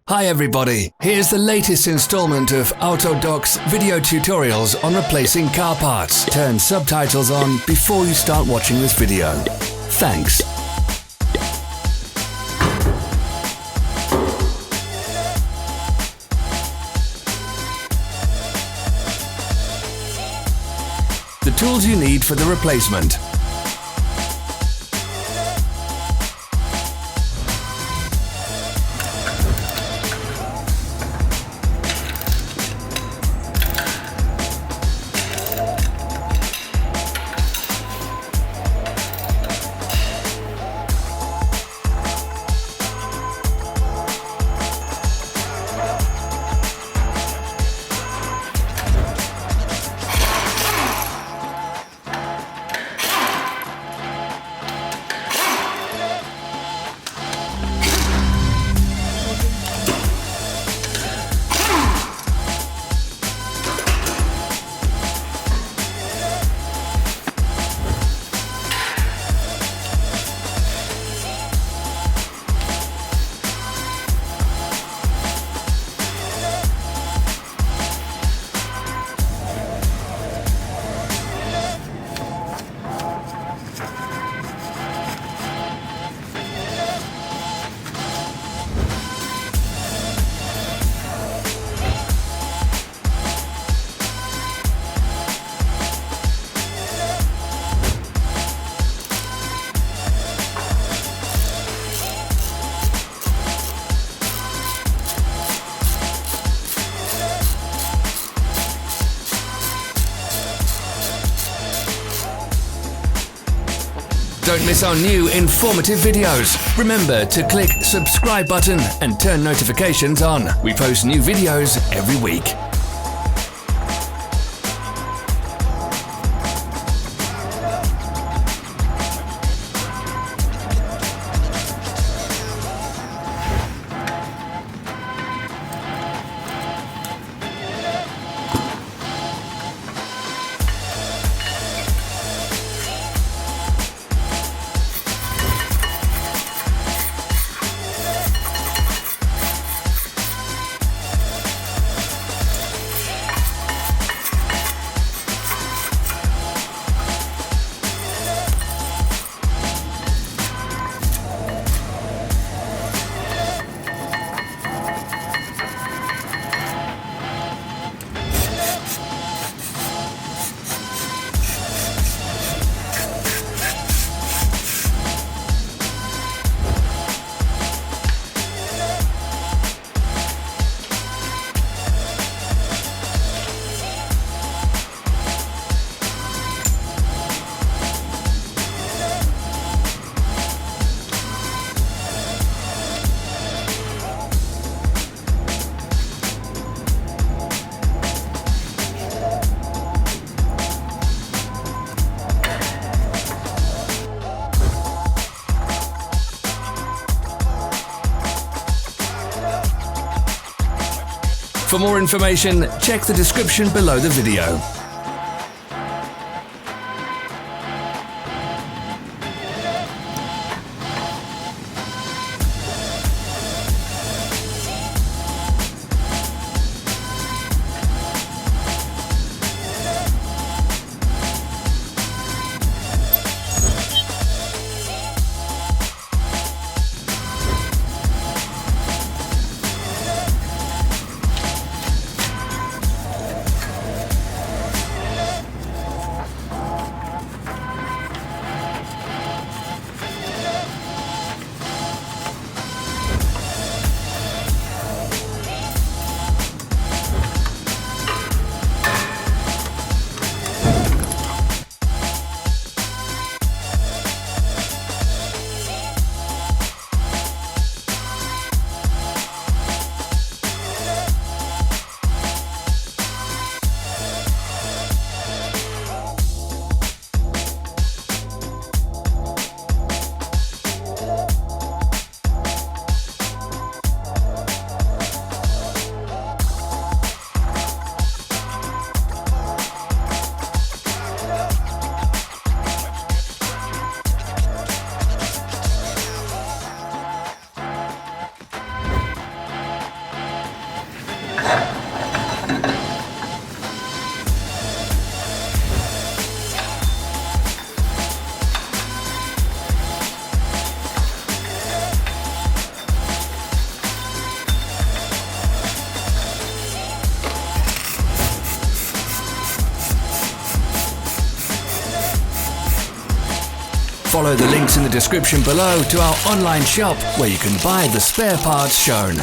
Hi everybody, here's the latest installment of Autodoc's video tutorials on replacing car parts. Turn subtitles on before you start watching this video. Thanks. The tools you need for the replacement. Don't miss our new informative videos. Remember to click subscribe button and turn notifications on. We post new videos every week. For more information, check the description below the video. Follow the links in the description below to our online shop where you can buy the spare parts shown.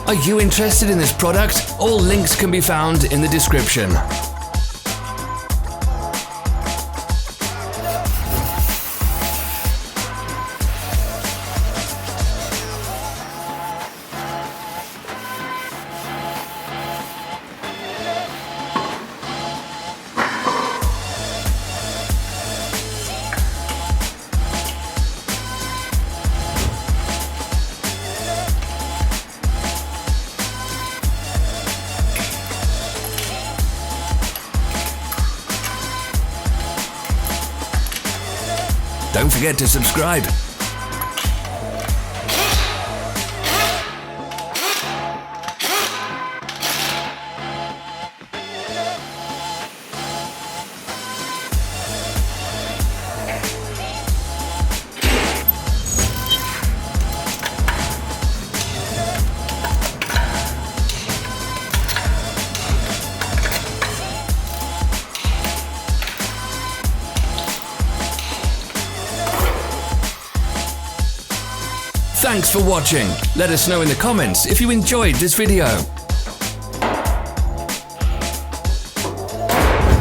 Are you interested in this product? All links can be found in the description. Don't forget to subscribe. Thanks for watching. Let us know in the comments if you enjoyed this video.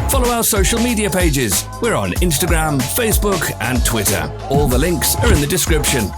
Follow our social media pages. We're on Instagram, Facebook and Twitter. All the links are in the description.